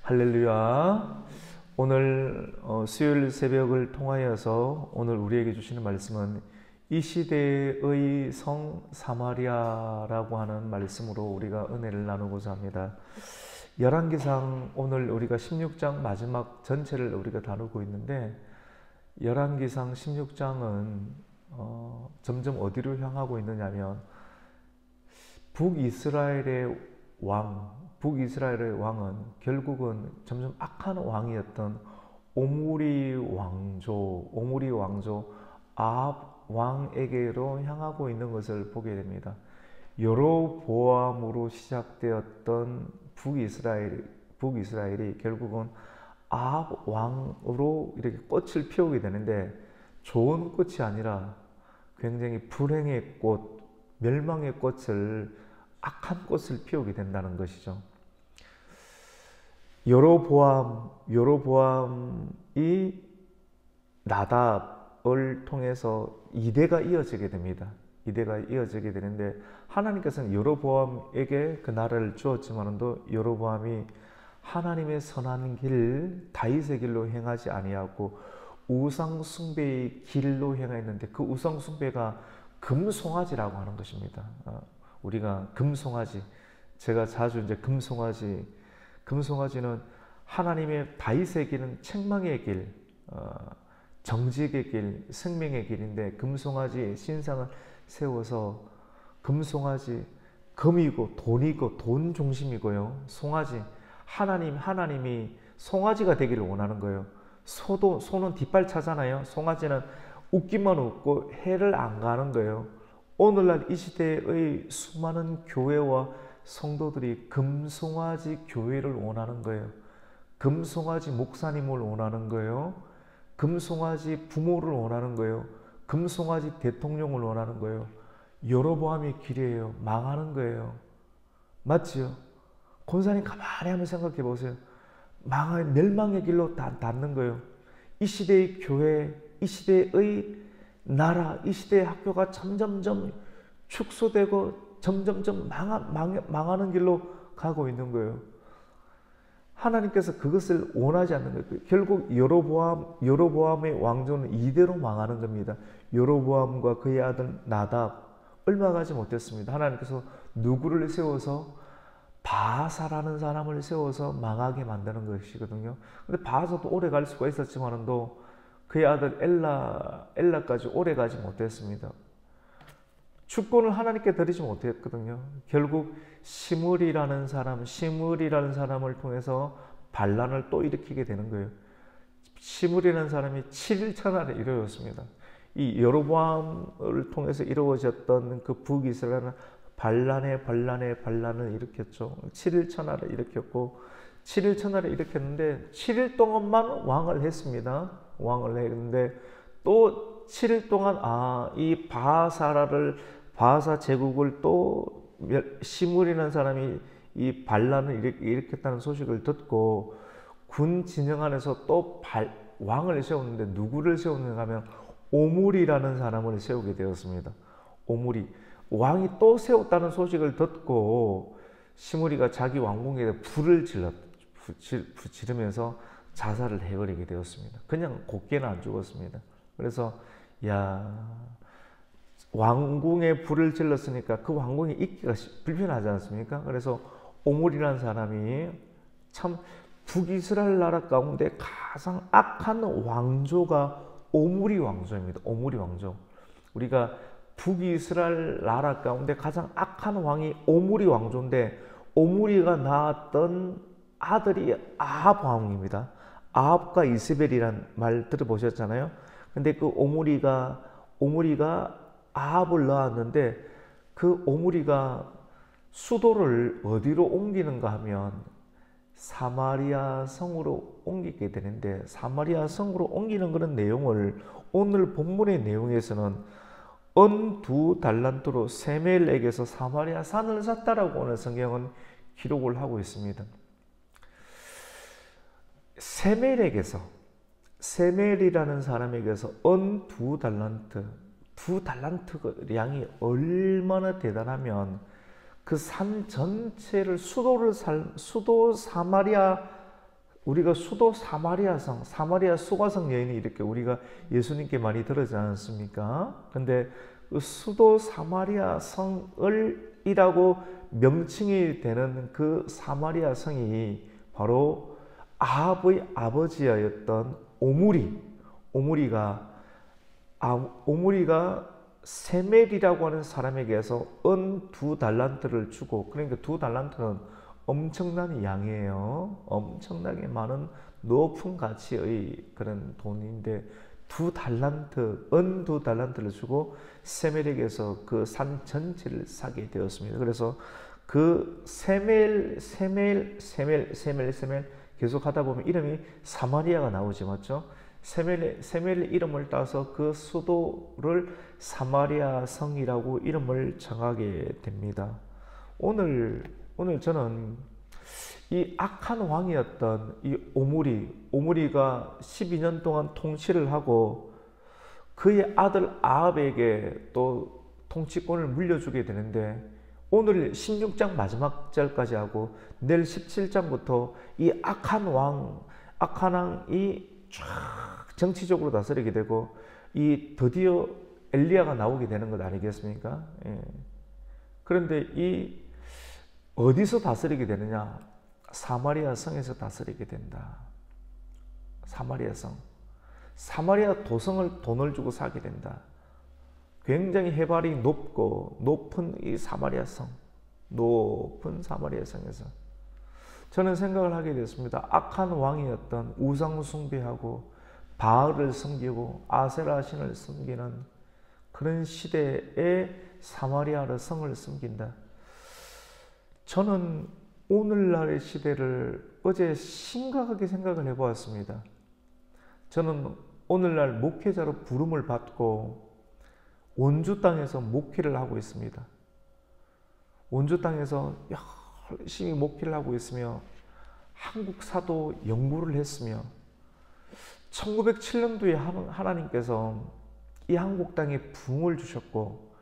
할렐루야. 오늘 수요일 새벽을 통하여서 오늘 우리에게 주시는 말씀은 이 시대의 성 사마리아라고 하는 말씀으로 우리가 은혜를 나누고자 합니다. 열왕기상 오늘 우리가 16장 마지막 전체를 우리가 다루고 있는데, 열왕기상 16장은 점점 어디로 향하고 있느냐면 북이스라엘의 왕은 결국은 점점 악한 왕이었던 오므리 왕조 아합 왕에게로 향하고 있는 것을 보게 됩니다. 여로보암으로 시작되었던 북이스라엘이 결국은 아합 왕으로 이렇게 꽃을 피우게 되는데, 좋은 꽃이 아니라 굉장히 불행의 꽃, 멸망의 꽃을, 악한 꽃을 피우게 된다는 것이죠. 여로보암이 나답을 통해서 이대가 이어지게 됩니다. 이대가 이어지게 되는데, 하나님께서는 여로보암에게 그 나라를 주었지만도 여로보암이 하나님의 선한 길, 다윗의 길로 행하지 아니하고 우상 숭배의 길로 행했는데, 그 우상 숭배가 금송아지라고 하는 것입니다. 우리가 금송아지, 제가 자주 이제 금송아지는 하나님의 다윗의 길은 책망의 길, 정직의 길, 생명의 길인데, 금송아지의 신상을 세워서 금송아지, 금이고 돈이고 돈 중심이고요. 송아지, 하나님이 송아지가 되기를 원하는 거예요. 소는 뒷발 차잖아요. 송아지는 웃기만 웃고 해를 안 가는 거예요. 오늘날 이 시대의 수많은 교회와 성도들이 금송아지 교회를 원하는 거예요. 금송아지 목사님을 원하는 거예요. 금송아지 부모를 원하는 거예요. 금송아지 대통령을 원하는 거예요. 여로보암의 길이에요. 망하는 거예요. 맞지요? 권사님 가만히 한번 생각해 보세요. 멸망의 길로 닿는 거예요. 이 시대의 교회, 이 시대의 나라, 이 시대의 학교가 점점점 축소되고 점점점 망하는 길로 가고 있는 거예요. 하나님께서 그것을 원하지 않는 거예요. 결국 여로보암의 왕조는 이대로 망하는 겁니다. 여로보암과 그의 아들 나답 얼마 가지 못했습니다. 하나님께서 누구를 세워서, 바사라는 사람을 세워서 망하게 만드는 것이거든요. 근데 바사도 오래 갈 수가 있었지만도 그의 아들 엘라까지 오래 가지 못했습니다. 주권을 하나님께 드리지 못했거든요. 결국 시므리라는 사람을 통해서 반란을 또 일으키게 되는 거예요. 시므리라는 사람이 7일 천하를 이루었습니다. 이 여로보암을 통해서 이루어졌던 그 북이스라엘은 반란을 일으켰죠. 7일 천하를 일으켰고, 7일 천하를 일으켰는데 7일 동안만 왕을 했습니다. 왕을 했는데 또 7일 동안 이 바사 제국을 또 시므리라는 사람이 이 반란을 일으켰다는 소식을 듣고 군 진영 안에서 또 왕을 세웠는데, 누구를 세웠는가 하면 오므리라는 사람을 세우게 되었습니다. 오므리 왕이 또 세웠다는 소식을 듣고 시므리가 자기 왕궁에 불을 지르면서 자살을 해버리게 되었습니다. 그냥 곱게는 안 죽었습니다. 그래서 왕궁에 불을 질렀으니까 그 왕궁에 있기가 불편하지 않습니까? 그래서 오므리라는 사람이, 참 북이스라엘 나라 가운데 가장 악한 왕조가 오므리 왕조입니다. 오므리 왕조. 우리가 북이스라엘 나라 가운데 가장 악한 왕이 오므리 왕조인데, 오므리가 낳았던 아들이 아합 왕입니다. 아합과 이세벨이란 말 들어보셨잖아요. 근데 그 오므리가 아합을 낳았는데, 그 오므리가 수도를 어디로 옮기는가 하면 사마리아 성으로 옮기게 되는데, 사마리아 성으로 옮기는 그런 내용을 오늘 본문의 내용에서는 은 2달란트로 세멜에게서 사마리아 산을 샀다라고 오늘 성경은 기록을 하고 있습니다. 세멜이라는 사람에게서 은 2달란트 양이 얼마나 대단하면, 그 산 전체를 수도 사마리아 우리가 수도 사마리아성, 사마리아 수가성 여인이 이렇게 우리가 예수님께 많이 들었지 않습니까? 근데 그 수도 사마리아 성을이라고 명칭이 되는 그 사마리아 성이 바로 아합의 아버지였던 오므리가 세멜이라고 하는 사람에게서 은 2달란트를 주고, 그러니까 2달란트는 엄청난 양이에요. 엄청나게 많은 높은 가치의 그런 돈인데 은 2달란트를 주고 세멜에게서 그 산 전체를 사게 되었습니다. 그래서 그 세멜 계속 하다 보면 이름이 사마리아가 나오지, 맞죠? 세멜의 이름을 따서 그 수도를 사마리아 성이라고 이름을 정하게 됩니다. 오늘 저는 이 악한 왕이었던 이 오므리가 12년 동안 통치를 하고 그의 아들 아합에게 또 통치권을 물려주게 되는데, 오늘 16장 마지막 절까지 하고 내일 17장부터 이 악한 왕이 쫙 정치적으로 다스리게 되고, 이 드디어 엘리야가 나오게 되는 것 아니겠습니까? 예. 그런데 이 어디서 다스리게 되느냐? 사마리아 성에서 다스리게 된다. 사마리아 성. 사마리아 도성을 돈을 주고 사게 된다. 굉장히 해발이 높은 이 사마리아 성. 높은 사마리아 성에서 저는 생각을 하게 됐습니다. 악한 왕이었던 우상 숭배하고 바알을 섬기고 아세라 신을 섬기는 그런 시대에 사마리아 성을 섬긴다. 저는 오늘날의 시대를 어제 심각하게 생각을 해보았습니다. 저는 오늘날 목회자로 부름을 받고 원주 땅에서 목회를 하고 있습니다. 원주 땅에서 열심히 목회를 하고 있으며 한국 사도 연구를 했으며 1907년도에 하나님께서 이 한국 땅에 부흥을 주셨고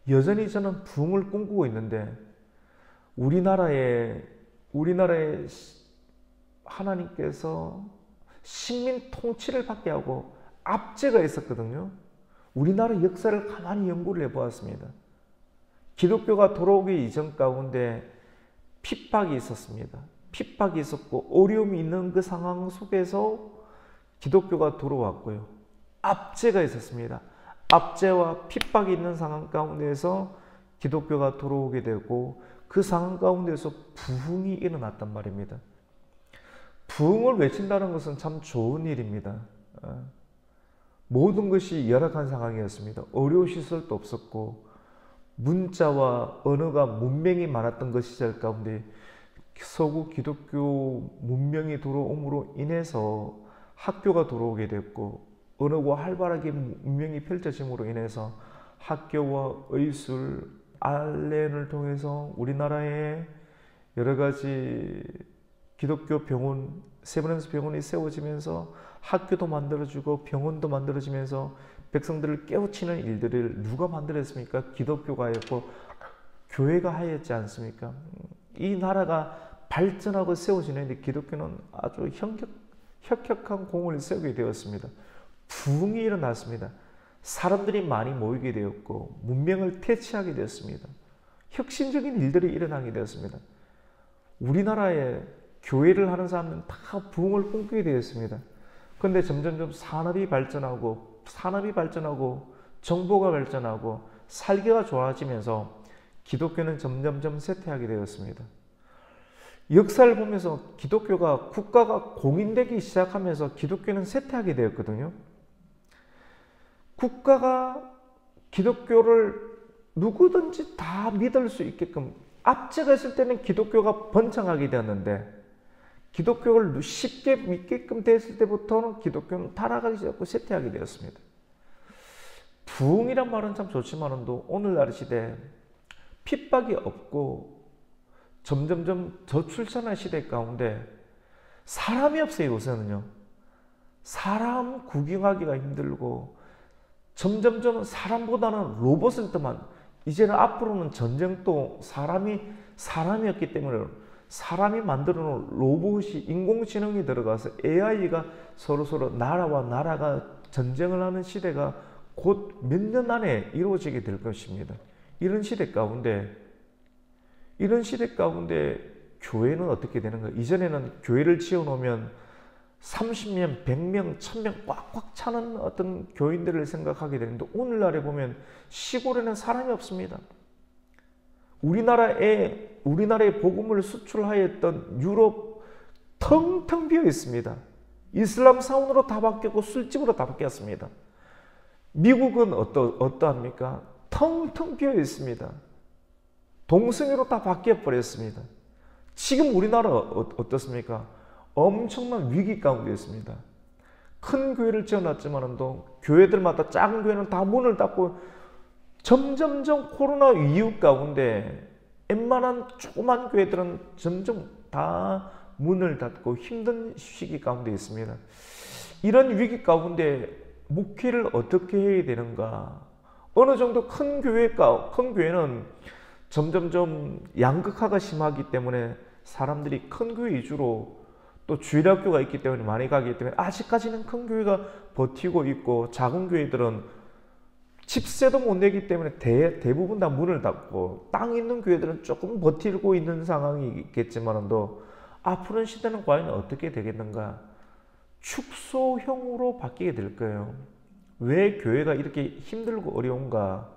여전히 저는 부흥을 꿈꾸고 있는데, 우리나라에 하나님께서 식민 통치를 받게 하고 압제가 있었거든요. 우리나라 역사를 가만히 연구를 해보았습니다. 기독교가 돌아오기 이전 가운데 핍박이 있었습니다. 핍박이 있었고 어려움이 있는 그 상황 속에서 기독교가 들어왔고요. 압제가 있었습니다. 압제와 핍박이 있는 상황 가운데에서 기독교가 들어오게 되고 그 상황 가운데서 부흥이 일어났단 말입니다. 부흥을 외친다는 것은 참 좋은 일입니다. 모든 것이 열악한 상황이었습니다. 의료 시설도 없었고 문자와 언어가 문명이 많았던 그 시절 가운데 서구 기독교 문명이 들어옴으로 인해서 학교가 들어오게 됐고 언어가 활발하게 문명이 펼쳐짐으로 인해서 학교와 의술, 알렌을 통해서 우리나라에 여러 가지 기독교 병원, 세브란스 병원이 세워지면서 학교도 만들어지고 병원도 만들어지면서 백성들을 깨우치는 일들을 누가 만들었습니까? 기독교가 하였고 교회가 하였지 않습니까? 이 나라가 발전하고 세워지는데 기독교는 아주 혁혁한 공을 세우게 되었습니다. 부흥이 일어났습니다. 사람들이 많이 모이게 되었고 문명을 퇴치하게 되었습니다. 혁신적인 일들이 일어나게 되었습니다. 우리나라에 교회를 하는 사람은 다 부흥을 꿈꾸게 되었습니다. 그런데 점점점 산업이 발전하고 정보가 발전하고 살기가 좋아지면서 기독교는 점점점 쇠퇴하게 되었습니다. 역사를 보면서 국가가 공인되기 시작하면서 기독교는 쇠퇴하게 되었거든요. 국가가 기독교를 누구든지 다 믿을 수 있게끔 압제가 있을 때는 기독교가 번창하게 되었는데 기독교를 쉽게 믿게끔 됐을 때부터는 기독교는 타락하기 시작하고 쇠퇴하게 되었습니다. 부흥이란 말은 참 좋지만도 오늘날 시대에 핍박이 없고 점점점 저출산의 시대 가운데 사람이 없어요. 요새는요. 사람 구경하기가 힘들고 점점점 사람보다는 로봇을 더만, 이제는 앞으로는 전쟁도 사람이었기 때문에 사람이 만들어 놓은 로봇이 인공지능이 들어가서 AI가 서로 나라와 나라가 전쟁을 하는 시대가 곧 몇 년 안에 이루어지게 될 것입니다. 이런 시대 가운데 교회는 어떻게 되는가? 이전에는 교회를 지어놓으면 30명, 100명, 1000명 꽉꽉 차는 어떤 교인들을 생각하게 되는데 오늘날에 보면 시골에는 사람이 없습니다. 우리나라에 복음을 수출하였던 유럽 텅텅 비어 있습니다. 이슬람 사원으로 다 바뀌었고 술집으로 다 바뀌었습니다. 미국은 어떠합니까? 텅텅 비어 있습니다. 동성애로 다 바뀌어 버렸습니다. 지금 우리나라 어떻습니까? 엄청난 위기 가운데 있습니다. 큰 교회를 지어놨지만도 교회들마다 작은 교회는 다 문을 닫고 점점점 코로나 이후 가운데 웬만한 조그만 교회들은 점점 다 문을 닫고 힘든 시기 가운데 있습니다. 이런 위기 가운데 목회를 어떻게 해야 되는가? 어느 정도 큰 교회는 점점점 양극화가 심하기 때문에 사람들이 큰 교회 위주로 또 주일학교가 있기 때문에 많이 가기 때문에 아직까지는 큰 교회가 버티고 있고 작은 교회들은 집세도 못 내기 때문에 대부분 다 문을 닫고 땅 있는 교회들은 조금 버티고 있는 상황이 있겠지만도 앞으로는 시대는 과연 어떻게 되겠는가? 축소형으로 바뀌게 될 거예요. 왜 교회가 이렇게 힘들고 어려운가?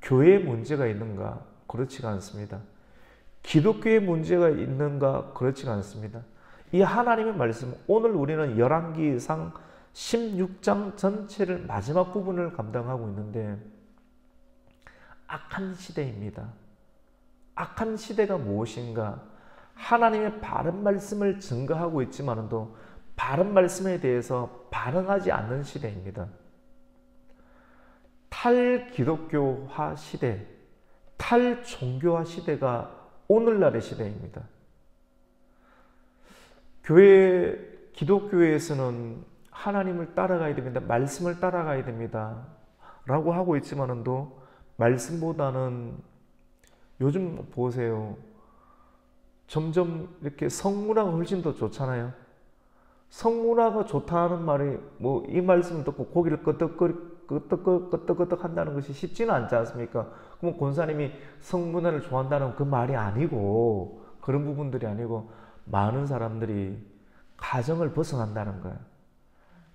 교회에 문제가 있는가? 그렇지가 않습니다. 기독교에 문제가 있는가? 그렇지가 않습니다. 이 하나님의 말씀, 오늘 우리는 열왕기상 16장 전체를 마지막 부분을 감당하고 있는데 악한 시대입니다. 악한 시대가 무엇인가? 하나님의 바른 말씀을 증거하고 있지만도 바른 말씀에 대해서 반응하지 않는 시대입니다. 탈기독교화 시대, 탈종교화 시대가 오늘날의 시대입니다. 기독교에서는 하나님을 따라가야 됩니다. 말씀을 따라가야 됩니다. 라고 하고 있지만도 말씀보다는 요즘 보세요. 점점 이렇게 성문화가 훨씬 더 좋잖아요. 성문화가 좋다는 말이 뭐 이 말씀을 듣고 고기를 끄덕끄덕 한다는 것이 쉽지는 않지 않습니까? 그럼 권사님이 성문화를 좋아한다는 그 말이 아니고 그런 부분들이 아니고 많은 사람들이 가정을 벗어난다는 거예요.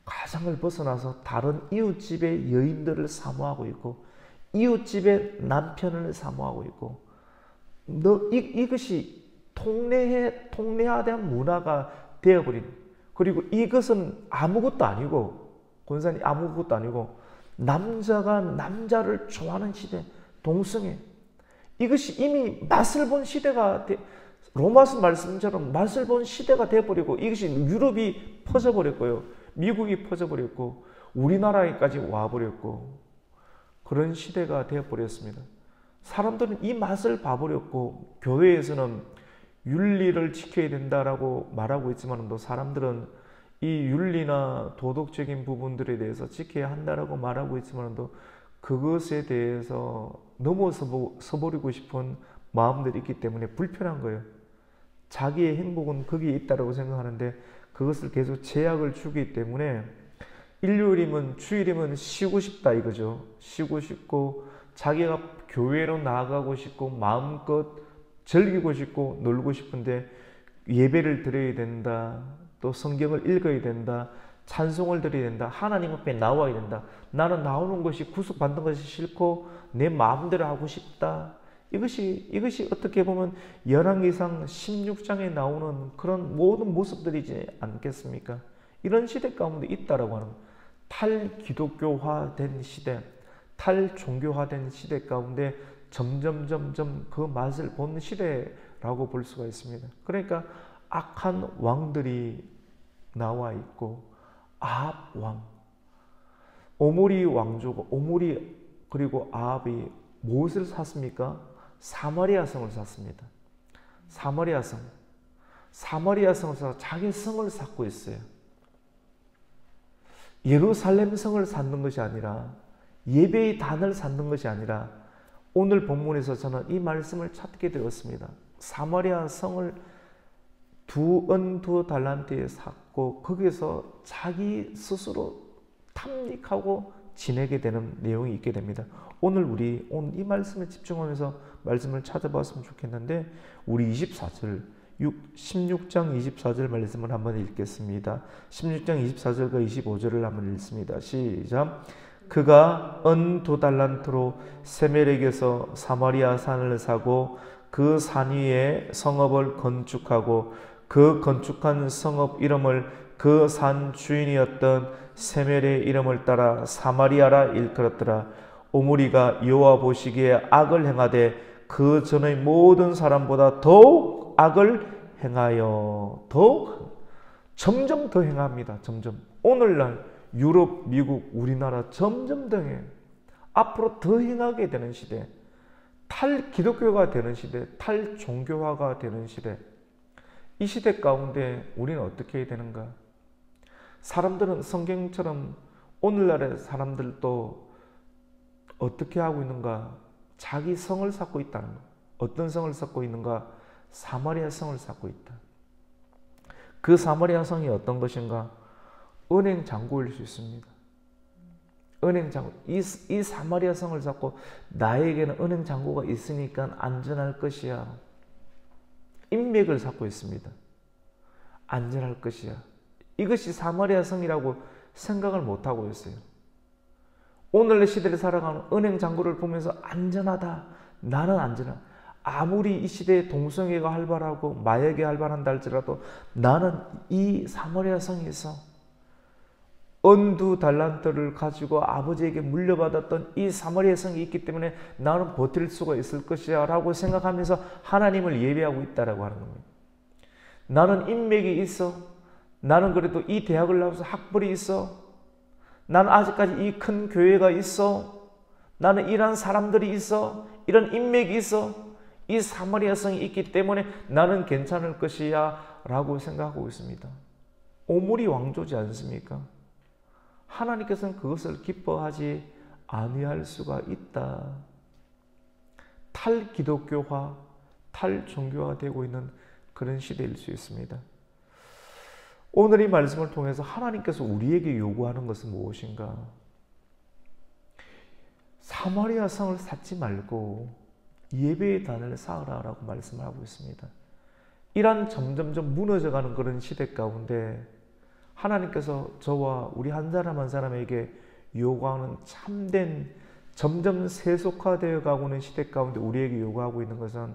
가정을 벗어나서 다른 이웃집의 여인들을 사모하고 있고 이웃집의 남편을 사모하고 있고 이것이 통례화된 문화가 되어버린, 그리고 이것은 아무것도 아니고 권사님 아무것도 아니고 남자가 남자를 좋아하는 시대, 동성애, 이것이 이미 맛을 본 시대가 로마서 말씀처럼 맛을 본 시대가 되어버리고 이것이 유럽이 퍼져버렸고요. 미국이 퍼져버렸고 우리나라에까지 와버렸고 그런 시대가 되어버렸습니다. 사람들은 이 맛을 봐버렸고 교회에서는 윤리를 지켜야 된다라고 말하고 있지만 또 사람들은 이 윤리나 도덕적인 부분들에 대해서 지켜야 한다라고 말하고 있지만 또 그것에 대해서 넘어서버리고 싶은 마음들이 있기 때문에 불편한 거예요. 자기의 행복은 거기에 있다고 생각하는데 그것을 계속 제약을 주기 때문에 일요일이면 주일이면 쉬고 싶다 이거죠. 쉬고 싶고 자기가 교회로 나아가고 싶고 마음껏 즐기고 싶고 놀고 싶은데 예배를 드려야 된다. 또 성경을 읽어야 된다. 찬송을 드려야 된다. 하나님 앞에 나와야 된다. 나는 나오는 것이 구속받는 것이 싫고 내 마음대로 하고 싶다. 이것이 어떻게 보면 열왕기상 16장에 나오는 그런 모든 모습들이지 않겠습니까? 이런 시대 가운데 있다라고 하는 탈기독교화된 시대, 탈종교화된 시대 가운데 점점 그 맛을 보는 시대라고 볼 수가 있습니다. 그러니까 악한 왕들이 나와 있고 아합 왕, 오므리 왕조가 그리고 아합이 무엇을 샀습니까? 사마리아 성을 샀습니다. 사마리아 성을 사서 자기 성을 쌓고 있어요. 예루살렘 성을 쌓는 것이 아니라 예배의 단을 쌓는 것이 아니라 오늘 본문에서 저는 이 말씀을 찾게 되었습니다. 사마리아 성을 두 달란트에 샀고 거기서 자기 스스로 탐닉하고 지내게 되는 내용이 있게 됩니다. 오늘 이 말씀에 집중하면서 말씀을 찾아봤으면 좋겠는데 우리 16장 24절 말씀을 한번 읽겠습니다. 16장 24절과 25절을 한번 읽습니다. 시작. 그가 은 2달란트로 세멜에게서 사마리아 산을 사고 그 산 위에 성읍을 건축하고 그 건축한 성읍 이름을 그 산 주인이었던 세멜의 이름을 따라 사마리아라 일컬었더라. 오므리가 여호와 보시기에 악을 행하되 그 전의 모든 사람보다 더욱 악을 행하여 점점 더 행합니다. 점점 오늘날 유럽, 미국, 우리나라 점점 더 해. 앞으로 더 행하게 되는 시대, 탈기독교가 되는 시대, 탈종교화가 되는 시대. 이 시대 가운데 우리는 어떻게 해야 되는가? 사람들은 성경처럼 오늘날의 사람들도 어떻게 하고 있는가? 자기 성을 쌓고 있다는 것. 어떤 성을 쌓고 있는가? 사마리아 성을 쌓고 있다. 그 사마리아 성이 어떤 것인가? 은행 창고일 수 있습니다. 은행 창고. 이 사마리아 성을 쌓고 나에게는 은행 창고가 있으니까 안전할 것이야. 인맥을 쌓고 있습니다. 안전할 것이야. 이것이 사마리아 성이라고 생각을 못하고 있어요. 오늘의 시대를 살아가는 은행 창고를 보면서 안전하다. 나는 안전하다. 아무리 이 시대에 동성애가 활발하고 마약이 활발한다 할지라도 나는 이 사마리아 성에서 은 2달란트를 가지고 아버지에게 물려받았던 이 사마리아 성이 있기 때문에 나는 버틸 수가 있을 것이야 라고 생각하면서 하나님을 예배하고 있다라고 하는 겁니다. 나는 인맥이 있어. 나는 그래도 이 대학을 나와서 학벌이 있어. 나는 아직까지 이 큰 교회가 있어. 나는 이런 사람들이 있어. 이런 인맥이 있어. 이 사마리아 성이 있기 때문에 나는 괜찮을 것이야 라고 생각하고 있습니다. 오므리 왕조지 않습니까? 하나님께서는 그것을 기뻐하지 아니할 수가 있다. 탈기독교화, 탈종교화 되고 있는 그런 시대일 수 있습니다. 오늘 이 말씀을 통해서 하나님께서 우리에게 요구하는 것은 무엇인가? 사마리아 성을 쌓지 말고 예배의 단을 쌓으라 라고 말씀을 하고 있습니다. 이란 점점점 무너져가는 그런 시대 가운데 하나님께서 저와 우리 한 사람 한 사람에게 요구하는 참된 점점 세속화되어 가고 있는 시대 가운데 우리에게 요구하고 있는 것은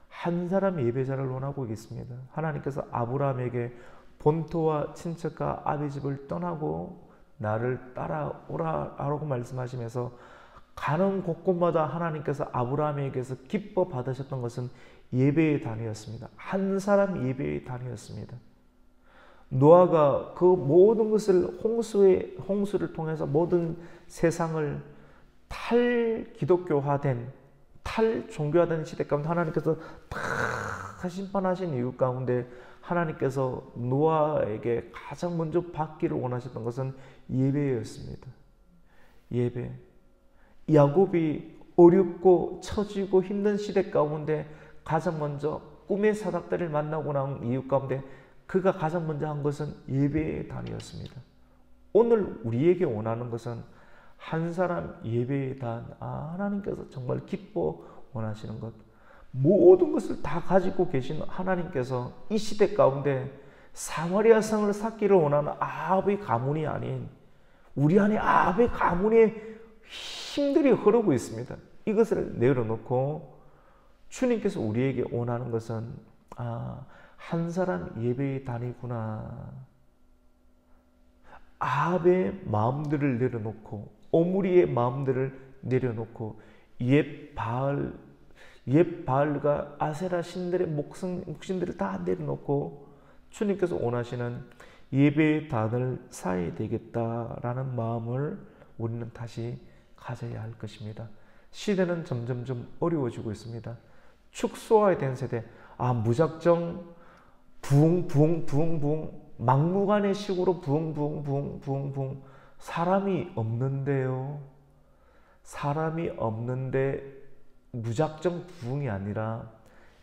한 사람 예배자를 원하고 있습니다. 하나님께서 아브라함에게 본토와 친척과 아비 집을 떠나고 나를 따라오라 라고 말씀하시면서 가는 곳곳마다 하나님께서 아브라함에게서 기뻐 받으셨던 것은 예배의 단위였습니다. 한 사람 예배의 단위였습니다. 노아가 그 모든 것을 홍수를 통해서 모든 세상을 탈기독교화된 탈종교화된 시대 가운데 하나님께서 다 심판하신 이유 가운데 하나님께서 노아에게 가장 먼저 받기를 원하셨던 것은 예배였습니다. 예배. 야곱이 어렵고 처지고 힘든 시대 가운데 가장 먼저 꿈의 사닥다리를 만나고 나온 이유 가운데 그가 가장 먼저 한 것은 예배의 단이었습니다. 오늘 우리에게 원하는 것은 한 사람 예배의 단. 하나님께서 정말 기뻐 원하시는 것. 모든 것을 다 가지고 계신 하나님께서 이 시대 가운데 사마리아 성을 쌓기를 원하는 아합의 가문이 아닌 우리 안에 아합의 가문의 힘들이 흐르고 있습니다. 이것을 내려놓고 주님께서 우리에게 원하는 것은 한 사람 예배의 단이구나. 아합의 마음들을 내려놓고 오므리의 마음들을 내려놓고 옛 바알과 아세라 신들의 목신들을 다 내려놓고 주님께서 원하시는 예배의 단을 쌓아야 되겠다라는 마음을 우리는 다시 가져야 할 것입니다. 시대는 점점점 어려워지고 있습니다. 축소화된 세대, 무작정 부흥 막무가내 식으로 부흥 사람이 없는데요. 사람이 없는데 무작정 부흥이 아니라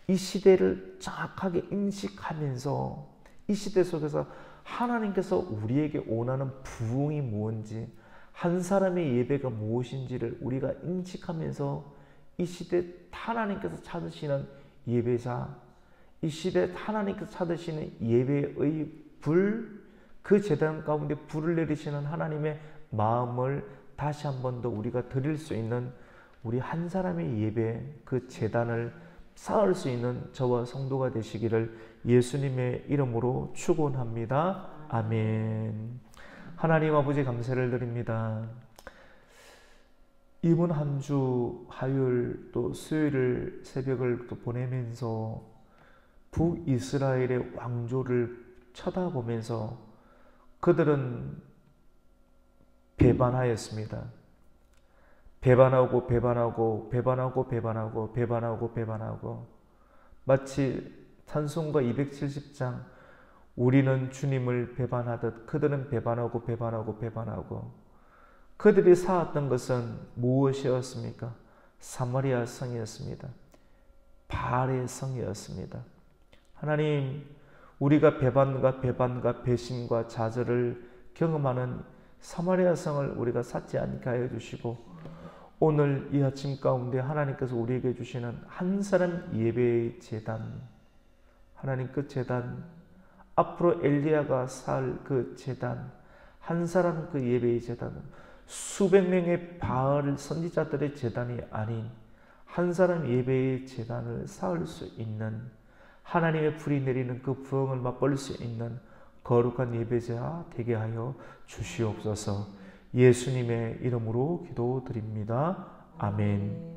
이 시대를 정확하게 인식하면서 이 시대 속에서 하나님께서 우리에게 원하는 부흥이 무엇인지, 한 사람의 예배가 무엇인지를 우리가 인식하면서 이 시대 하나님께서 찾으시는 예배자, 이 시대 하나님께서 찾으시는 예배의 불, 그 제단 가운데 불을 내리시는 하나님의 마음을 다시 한 번 더 우리가 드릴 수 있는 우리 한 사람의 예배, 그 제단을 쌓을 수 있는 저와 성도가 되시기를 예수님의 이름으로 축원합니다. 아멘. 하나님 아버지 감사를 드립니다. 이번 한 주 화요일 또 수요일 새벽을 또 보내면서 북이스라엘의 왕조를 쳐다보면서 그들은 배반하였습니다. 배반하고 마치 찬송가 270장 우리는 주님을 배반하듯 그들은 배반하고 그들이 쌓았던 것은 무엇이었습니까? 사마리아 성이었습니다. 바알의 성이었습니다. 하나님, 우리가 배반과 배신과 좌절을 경험하는 사마리아 성을 우리가 쌓지 않게 하여 주시고, 오늘 이 아침 가운데 하나님께서 우리에게 주시는 한 사람 예배의 제단, 하나님 그 제단, 앞으로 엘리야가 쌓을 그 제단, 한 사람 그 예배의 제단은 수백 명의 바알 선지자들의 제단이 아닌 한 사람 예배의 제단을 쌓을 수 있는, 하나님의 불이 내리는 그 부흥을 맛볼 수 있는 거룩한 예배자 되게 하여 주시옵소서. 예수님의 이름으로 기도드립니다. 아멘.